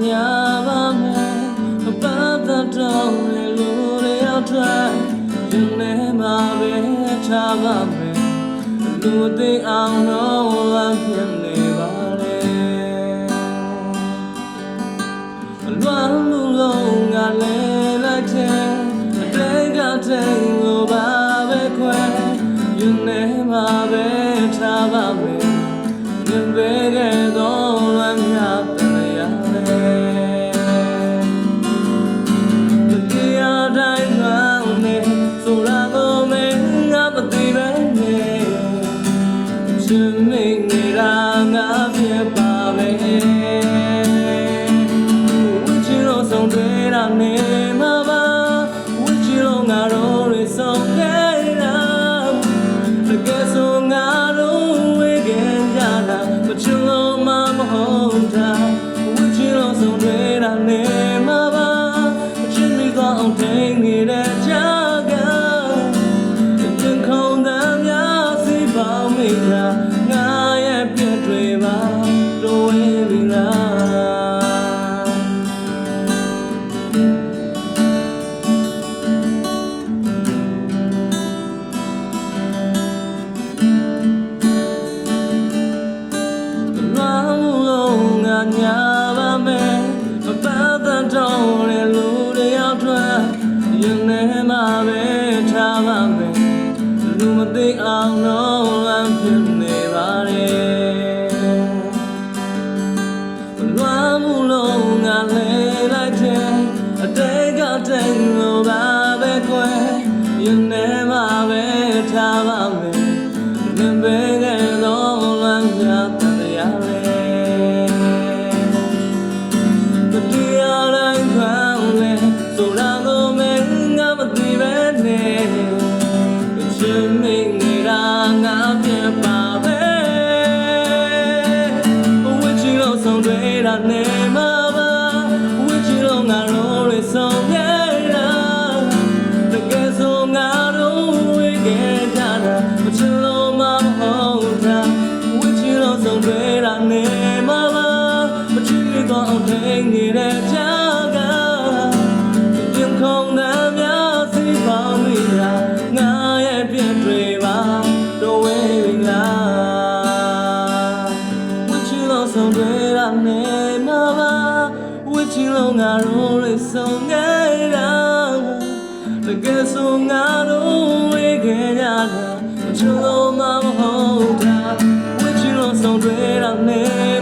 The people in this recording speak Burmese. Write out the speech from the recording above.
ညာပါမယ်ပတ်သက်တော့လေလူတွေရောက်ထွက်ရင်ထဲမှာပဲထားပါမယ်လူသိအောင်တော့ဝမ်းပြနေပါလေလွမ်းမှုလုံးကလည်းလိုက်တဲ့အတိတ်ကတိတ်လိုပါပဲခွဲရင်ထဲမှာပဲထားပါမယ်မြင်ပဲခဲ့တော့ဝမ်းမြတယ်ရလေတရားတိုင်းမှနေဆိုရတော့မင်းငါမသိပဲနေရှင်မိနေတာငါပြပါပဲဝချီလို့ဆုံးတွေ့တာနေမှာပါဝချီလို့ငါတို့တွေဆုံးခဲ့တာတကယ်ဆိုငါတို့ဝေခင်ကြတာမချင်လို့မဟုတ်တာဝချီလို့ဆုံးတွေ့တာနေမှာပါမချင်ပြီးတော့အောင်ထိန်နေတဲ့ကြားကရင်ခုန်တဲ့များစီပေါင်းမိတာငါရဲ့ပြည့်တွေပါတို့ဝေးပြီလားညာပါမယ်ပတ်သက်တော့လေလူတွေရောက်ထွက်ရင်ထဲမှာပဲထားပါမယ်လူမသိအောင်တော့လမ်းဖြစ်နေပါလေလွမ်းမှုလုံးကလည်းလိုက်တဲ့အတိတ်ကတိတ်လိုပါပဲခွဲရင်ထဲမှာပဲထားပါမယ်မြင်ပဲခဲ့တော့လမ်းပြတယ်ရလေဆိုရတော့မင်းငါမသိပဲနေရှင်မိနေတာငါပြပါပဲဝချီလို့ဆုံးတွေ့တာနေမှာပါဝချီလို့ငါတို့တွေဆုံးခဲ့တာတကယ်ဆိုငါတို့ဝေးခဲ့ကြတာမချင်လို့မဟုတ်တာဝချီလို့ဆုံးတွေ့တာနေမှာပါမချင်ပြီးတော့အောင်ထိန်နေတဲ့ကြားကခုံတဲ့များစီပေါင်းမိတာငါရဲ့ပြည့်တွေပါတော့ဝေးပြီလားဝချီလို့ဆုံးတွေ့တာနေမှာပါဝချီလို့ငါတို့လေးဆုံးခဲ့တာတကယ်ဆိုငါတို့ဝေးခဲ့ကြတာမချလို့မဟုတ်တာဝချီလို့ဆုံးတွေ့တာနေ